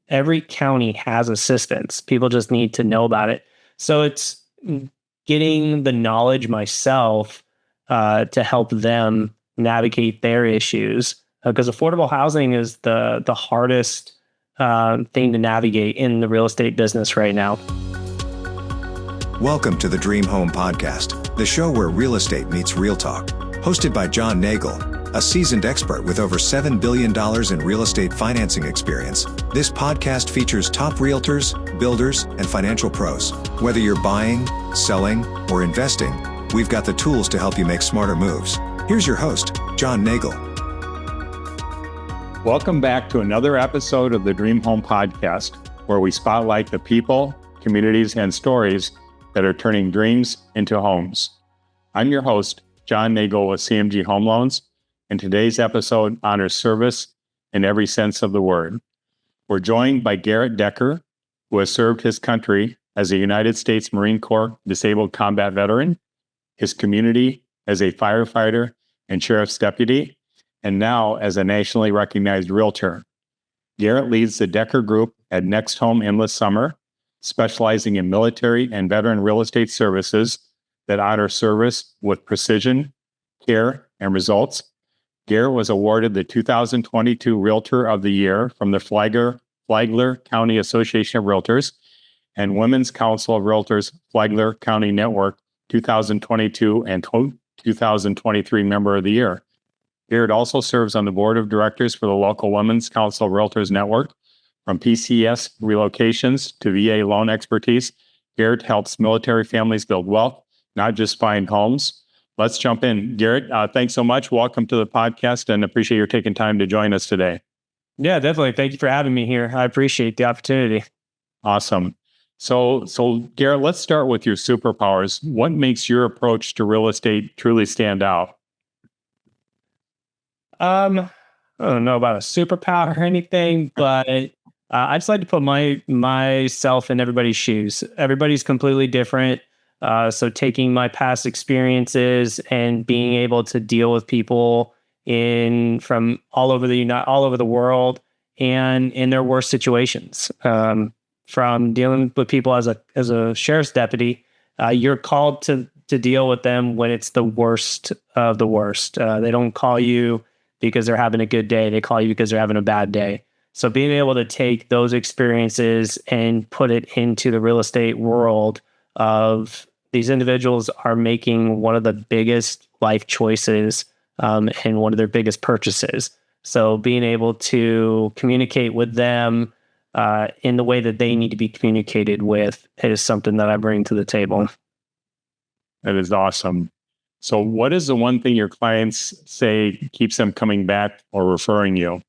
every county has assistance. People just need to know about it. So it's getting the knowledge myself to help them navigate their issues, because affordable housing is the hardest thing to navigate in the real estate business right now. Welcome to the Dream Home Podcast, the show where real estate meets real talk. Hosted by John Nagle, a seasoned expert with over $7 billion in real estate financing experience. This podcast features top realtors, builders, and financial pros. Whether you're buying, selling, or investing, we've got the tools to help you make smarter moves. Here's your host, John Nagle. Welcome back to another episode of the Dream Home Podcast, where we spotlight the people, communities, and stories that are turning dreams into homes. I'm your host, John Nagle with CMG Home Loans, and today's episode honors service in every sense of the word. We're joined by Garrett Decker, who has served his country as a United States Marine Corps disabled combat veteran, his community as a firefighter and sheriff's deputy, and now as a nationally recognized realtor. Garrett leads the Decker Group at Next Home Endless Summer, specializing in military and veteran real estate services that honor service with precision, care, and results. Garrett was awarded the 2022 Realtor of the Year from the Flagler County Association of Realtors and Women's Council of Realtors Flagler County Network 2022 and 2023 Member of the Year. Garrett also serves on the board of directors for the local Women's Council of Realtors Network. From PCS relocations to VA loan expertise, Garrett helps military families build wealth, not just find homes. Let's jump in. Garrett, thanks so much. Welcome to the podcast and appreciate your taking time to join us today. Yeah, definitely. Thank you for having me here. I appreciate the opportunity. Awesome. So Garrett, let's start with your superpowers. What makes your approach to real estate truly stand out? I don't know about a superpower or anything, but I just like to put myself in everybody's shoes. Everybody's completely different. So taking my past experiences and being able to deal with people from all over the world and in their worst situations. From dealing with people as a sheriff's deputy, you're called to deal with them when it's the worst of the worst. They don't call you because they're having a good day. They call you because they're having a bad day. So being able to take those experiences and put it into the real estate world of these individuals are making one of the biggest life choices and one of their biggest purchases. So being able to communicate with them in the way that they need to be communicated with is something that I bring to the table. That is awesome. So what is the one thing your clients say keeps them coming back or referring you?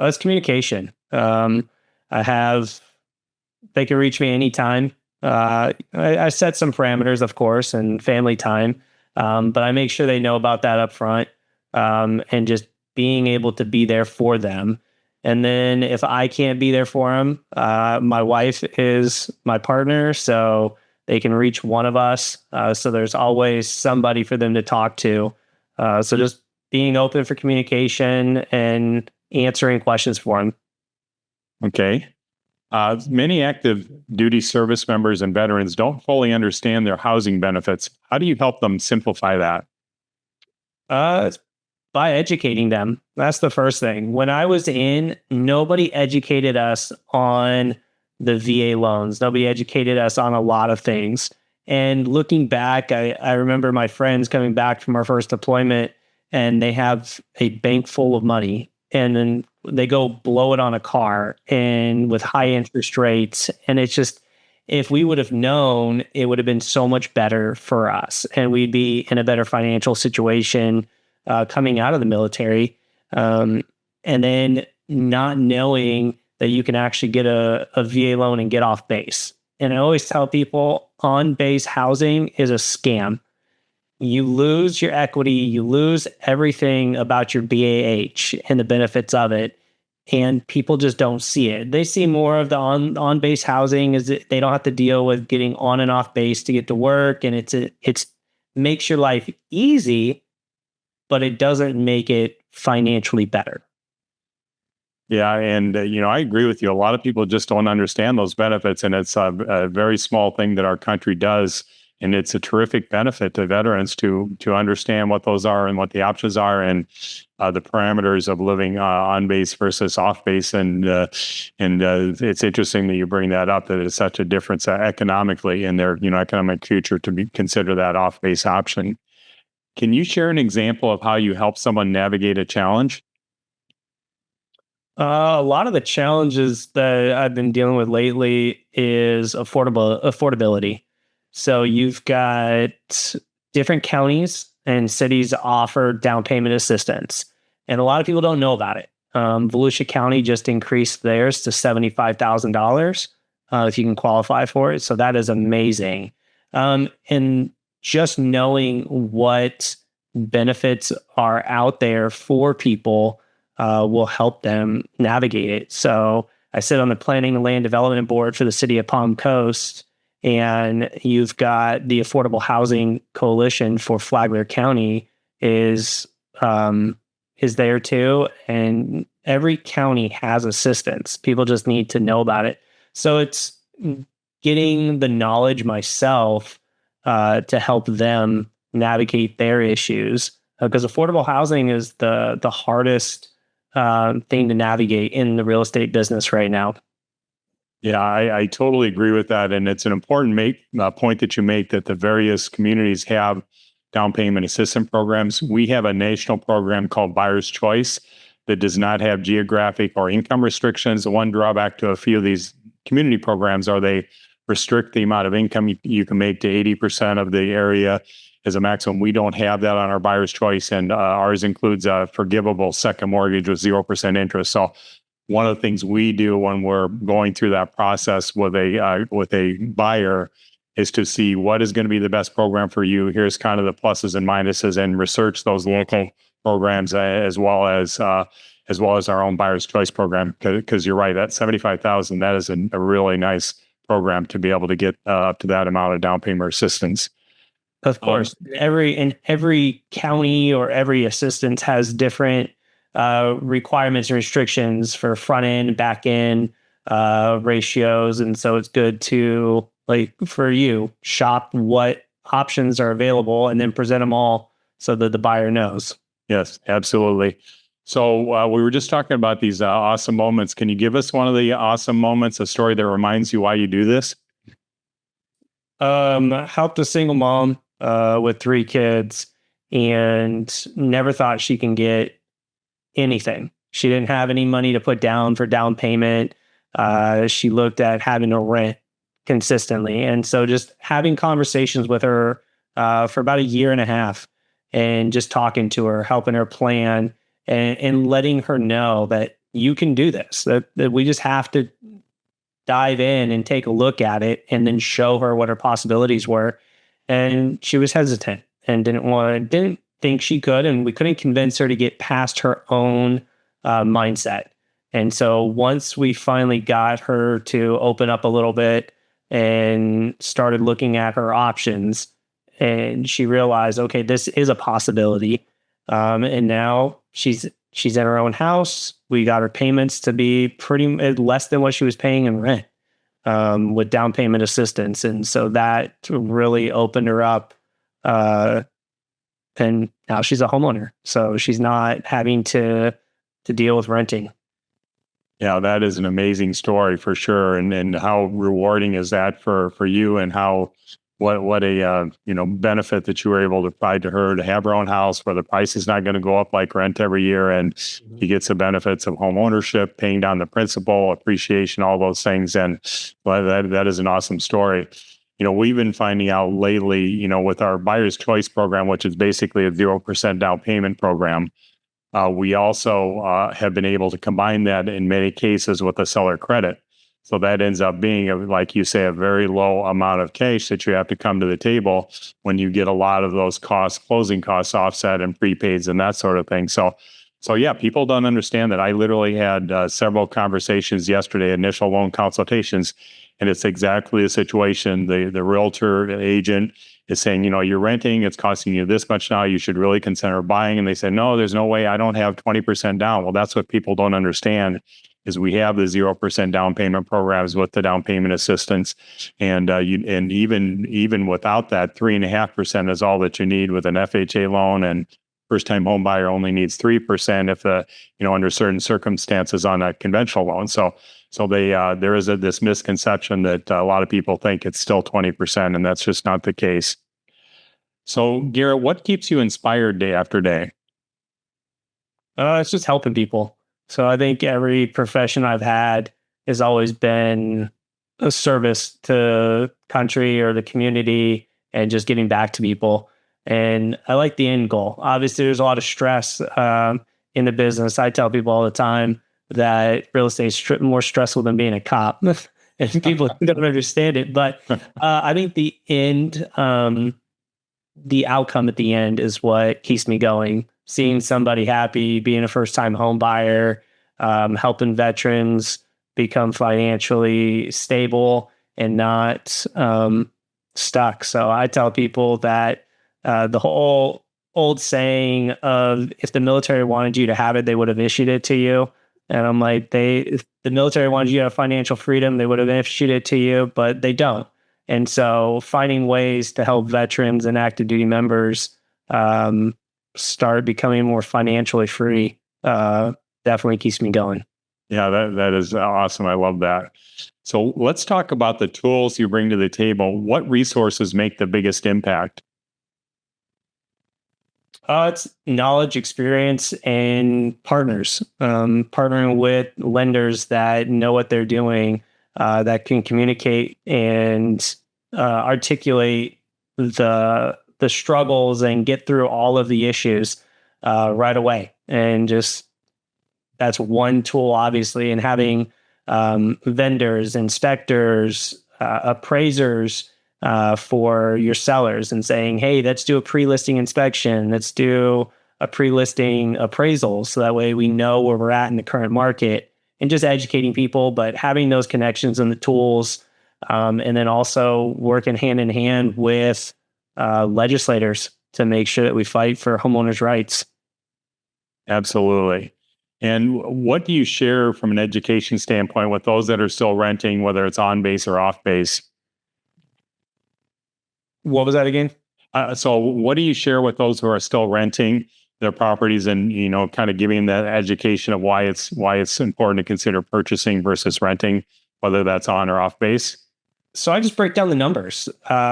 It's communication. They can reach me anytime. I set some parameters, of course, and family time, but I make sure they know about that up front, and just being able to be there for them. And then if I can't be there for them, my wife is my partner, so they can reach one of us. So there's always somebody for them to talk to. So just being open for communication and answering questions for them. Okay. Many active duty service members and veterans don't fully understand their housing benefits. How do you help them simplify that? By educating them. That's the first thing. When I was in, nobody educated us on the VA loans. Nobody educated us on a lot of things. And looking back, I remember my friends coming back from our first deployment and they have a bank full of money and then they go blow it on a car and with high interest rates. And it's just, if we would have known, it would have been so much better for us and we'd be in a better financial situation coming out of the military. And then not knowing that you can actually get a VA loan and get off base. And I always tell people on-base housing is a scam. You lose your equity, you lose everything about your BAH and the benefits of it. And people just don't see it. They see more of the on-base housing is that they don't have to deal with getting on and off base to get to work. And it's makes your life easy, but it doesn't make it financially better. Yeah, and I agree with you. A lot of people just don't understand those benefits, and it's a very small thing that our country does, and it's a terrific benefit to veterans to understand what those are and what the options are, and the parameters of living on base versus off base. And it's interesting that you bring that up. That it's such a difference economically in their economic future to consider that off base option. Can you share an example of how you help someone navigate a challenge? A lot of the challenges that I've been dealing with lately is affordability. So you've got different counties and cities offer down payment assistance, and a lot of people don't know about it. Volusia County just increased theirs to $75,000 if you can qualify for it. So that is amazing. And just knowing what benefits are out there for people will help them navigate it. So I sit on the Planning and Land Development Board for the city of Palm Coast, and you've got the Affordable Housing Coalition for Flagler County is there too, and every county has assistance. People just need to know about it. So it's getting the knowledge myself to help them navigate their issues, because affordable housing is the hardest thing to navigate in the real estate business right now. Yeah, I totally agree with that. And it's an important point that you make, that the various communities have down payment assistance programs. We have a national program called Buyer's Choice that does not have geographic or income restrictions. The one drawback to a few of these community programs are they restrict the amount of income you can make to 80% of the area as a maximum. We don't have that on our Buyer's Choice, and ours includes a forgivable second mortgage with 0% interest. So one of the things we do when we're going through that process with a buyer is to see what is going to be the best program for you. Here's kind of the pluses and minuses, and research those local programs as well as our own Buyer's Choice program. Because you're right, that $75,000, that is a really nice program to be able to get up to that amount of down payment assistance. Of course, every county or every assistance has different requirements and restrictions for front end, back end ratios, and so it's good to, like, for you, shop what options are available and then present them all so that the buyer knows. Yes, absolutely. So we were just talking about these awesome moments. Can you give us one of the awesome moments, a story that reminds you why you do this? Helped a single mom with 3 kids, and never thought she can get anything. She didn't have any money to put down for down payment. She looked at having to rent consistently. And so just having conversations with her for about a year and a half, and just talking to her, helping her plan, and letting her know that you can do this, that we just have to dive in and take a look at it, and then show her what her possibilities were. And she was hesitant and didn't think she could, and we couldn't convince her to get past her own mindset. And so once we finally got her to open up a little bit and started looking at her options, and she realized, okay, this is a possibility. And now she's in her own house. We got her payments to be pretty less than what she was paying in rent, with down payment assistance. And so that really opened her up. And now she's a homeowner. So she's not having to deal with renting. Yeah, that is an amazing story for sure. And how rewarding is that for you, and what a benefit that you were able to provide to her, to have her own house where the price is not going to go up like rent every year, and he gets the benefits of home ownership, paying down the principal, appreciation, all those things. And that is an awesome story. We've been finding out lately, with our Buyer's Choice program, which is basically a 0% down payment program, we also have been able to combine that in many cases with a seller credit. So that ends up being, like you say, a very low amount of cash that you have to come to the table when you get a lot of those closing costs offset, and prepaids and that sort of thing. So yeah, people don't understand that. I literally had several conversations yesterday, initial loan consultations, and it's exactly the situation. The realtor agent is saying, you're renting, it's costing you this much now, you should really consider buying. And they said, no, there's no way, I don't have 20% down. Well, that's what people don't understand is we have the 0% down payment programs with the down payment assistance. And even without that, 3.5% is all that you need with an FHA loan, and first-time home buyer only needs 3% if under certain circumstances on a conventional loan. So there is this misconception that a lot of people think it's still 20%, and that's just not the case. So, Garrett, what keeps you inspired day after day? It's just helping people. So I think every profession I've had has always been a service to country or the community and just getting back to people. And I like the end goal. Obviously, there's a lot of stress in the business. I tell people all the time that real estate is more stressful than being a cop. And people don't understand it. But I think the end, the outcome at the end is what keeps me going. Seeing somebody happy, being a first-time home buyer, helping veterans become financially stable and not stuck. So I tell people that the whole old saying of if the military wanted you to have it, they would have issued it to you. And I'm like, if the military wanted you to have financial freedom, they would have issued it to you, but they don't. And so finding ways to help veterans and active duty members start becoming more financially free definitely keeps me going. Yeah, that is awesome. I love that. So let's talk about the tools you bring to the table. What resources make the biggest impact? It's knowledge, experience, and partners. Partnering with lenders that know what they're doing, that can communicate and articulate the struggles and get through all of the issues right away. And just that's one tool, obviously, and having vendors, inspectors, appraisers for your sellers and saying, hey, let's do a pre-listing inspection. Let's do a pre-listing appraisal. So that way we know where we're at in the current market, and just educating people, but having those connections and the tools. And then also working hand in hand with legislators to make sure that we fight for homeowners' rights. Absolutely. And what do you share from an education standpoint with those that are still renting, whether it's on base or off base? What was that again? So what do you share with those who are still renting their properties, and kind of giving that education of why it's important to consider purchasing versus renting, whether that's on or off base? So I just break down the numbers.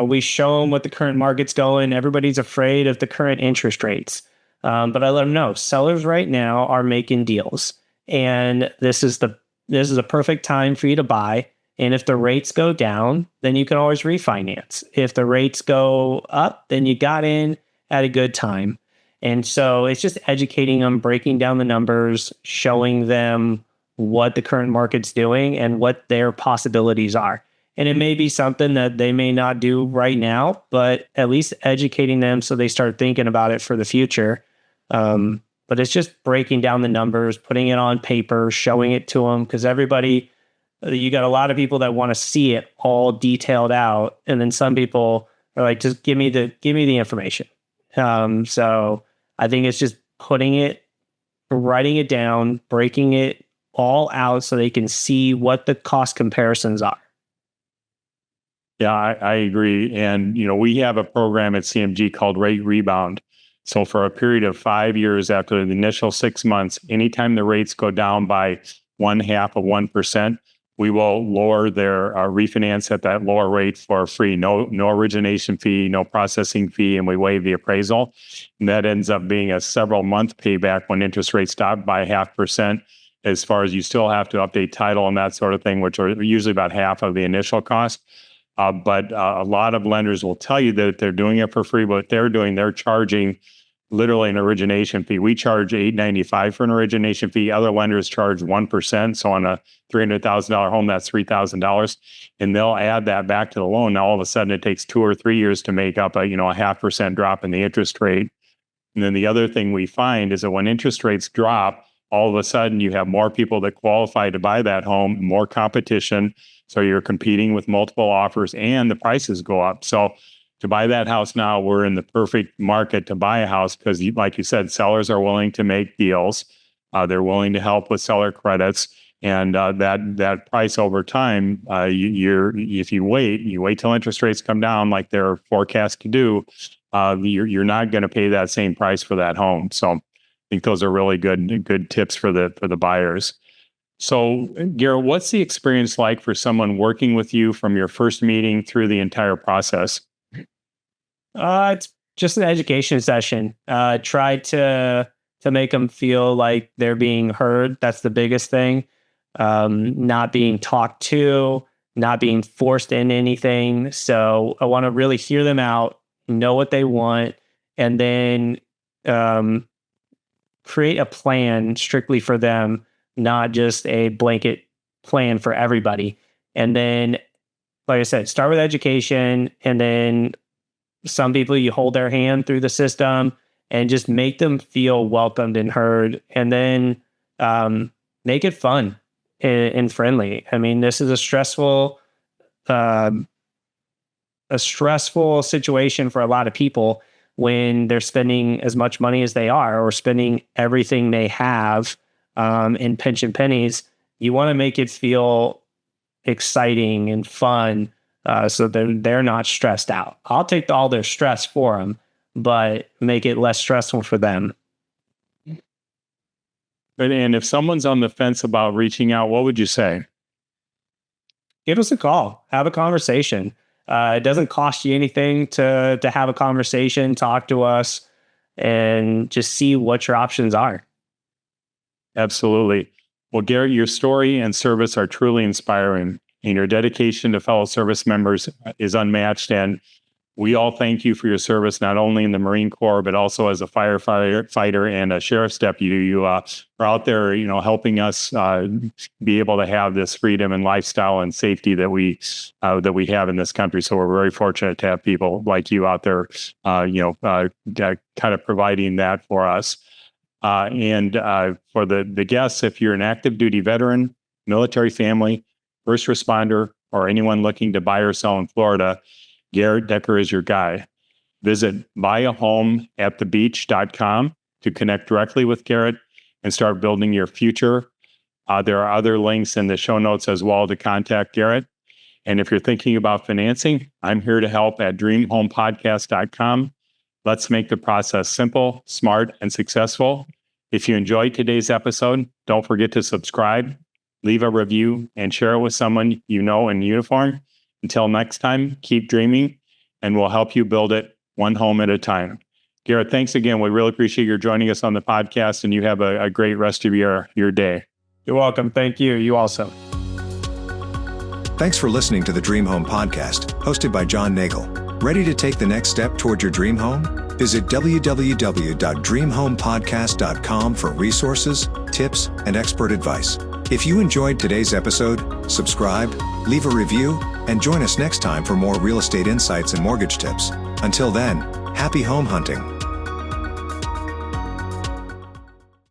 We show them what the current market's going. Everybody's afraid of the current interest rates. But I let them know sellers right now are making deals, and this is a perfect time for you to buy. And if the rates go down, then you can always refinance. If the rates go up, then you got in at a good time. And so it's just educating them, breaking down the numbers, showing them what the current market's doing and what their possibilities are. And it may be something that they may not do right now, but at least educating them so they start thinking about it for the future. But it's just breaking down the numbers, putting it on paper, showing it to them, because you got a lot of people that want to see it all detailed out. And then some people are like, just give me the information. So I think it's just writing it down, breaking it all out so they can see what the cost comparisons are. Yeah, I agree. And, we have a program at CMG called Rate Rebound. So for a period of 5 years after the initial 6 months, anytime the rates go down by 0.5%, we will lower their refinance at that lower rate for free. No origination fee, no processing fee, and we waive the appraisal. And that ends up being a several month payback when interest rates stop by 0.5%. As far as you still have to update title and that sort of thing, which are usually about half of the initial cost. But a lot of lenders will tell you that they're doing it for free, but they're charging literally an origination fee. We charge $895 for an origination fee. Other lenders charge 1%. So on a $300,000 home, that's $3,000, and they'll add that back to the loan. Now all of a sudden, it takes 2 or 3 years to make up a 0.5% drop in the interest rate. And then the other thing we find is that when interest rates drop, all of a sudden you have more people that qualify to buy that home, more competition. So you're competing with multiple offers, and the prices go up. So to buy that house now, we're in the perfect market to buy a house because, like you said, sellers are willing to make deals. They're willing to help with seller credits, and that price over time, if you wait till interest rates come down like they're forecast to do, you're not going to pay that same price for that home. So I think those are really good tips for the buyers. So, Garrett, what's the experience like for someone working with you from your first meeting through the entire process? It's just an education session. Try to make them feel like they're being heard. That's the biggest thing. Not being talked to, not being forced into anything. So I want to really hear them out, know what they want, and then create a plan strictly for them, not just a blanket plan for everybody. And then, like I said, start with education, and then some people you hold their hand through the system and just make them feel welcomed and heard, and then make it fun and friendly. I mean, this is a stressful situation for a lot of people when they're spending as much money as they are, or spending everything they have in pension pennies. You want to make it feel exciting and fun, so they're not stressed out. I'll take all their stress for them, but make it less stressful for them. And if someone's on the fence about reaching out, what would you say? Give us a call. Have a conversation. It doesn't cost you anything to have a conversation, talk to us, and just see what your options are. Absolutely. Well, Garrett, your story and service are truly inspiring, and your dedication to fellow service members is unmatched. And we all thank you for your service, not only in the Marine Corps, but also as a firefighter and a sheriff's deputy. You are out there, helping us be able to have this freedom and lifestyle and safety that we have in this country. So we're very fortunate to have people like you out there, kind of providing that for us. And for the guests, if you're an active duty veteran, military family, first responder, or anyone looking to buy or sell in Florida, Garrett Decker is your guy. Visit buyahomeatthebeach.com to connect directly with Garrett and start building your future. There are other links in the show notes as well to contact Garrett. And if you're thinking about financing, I'm here to help at dreamhomepodcast.com. Let's make the process simple, smart, and successful. If you enjoyed today's episode, don't forget to subscribe, leave a review, and share it with someone you know in uniform. Until next time, keep dreaming, and we'll help you build it one home at a time. Garrett, thanks again. We really appreciate your joining us on the podcast, and you have a great rest of your day. You're welcome. Thank you. You also. Thanks for listening to the Dream Home Podcast, hosted by John Nagle. Ready to take the next step toward your dream home? Visit www.dreamhomepodcast.com for resources, tips, and expert advice. If you enjoyed today's episode, subscribe, leave a review, and join us next time for more real estate insights and mortgage tips. Until then, happy home hunting.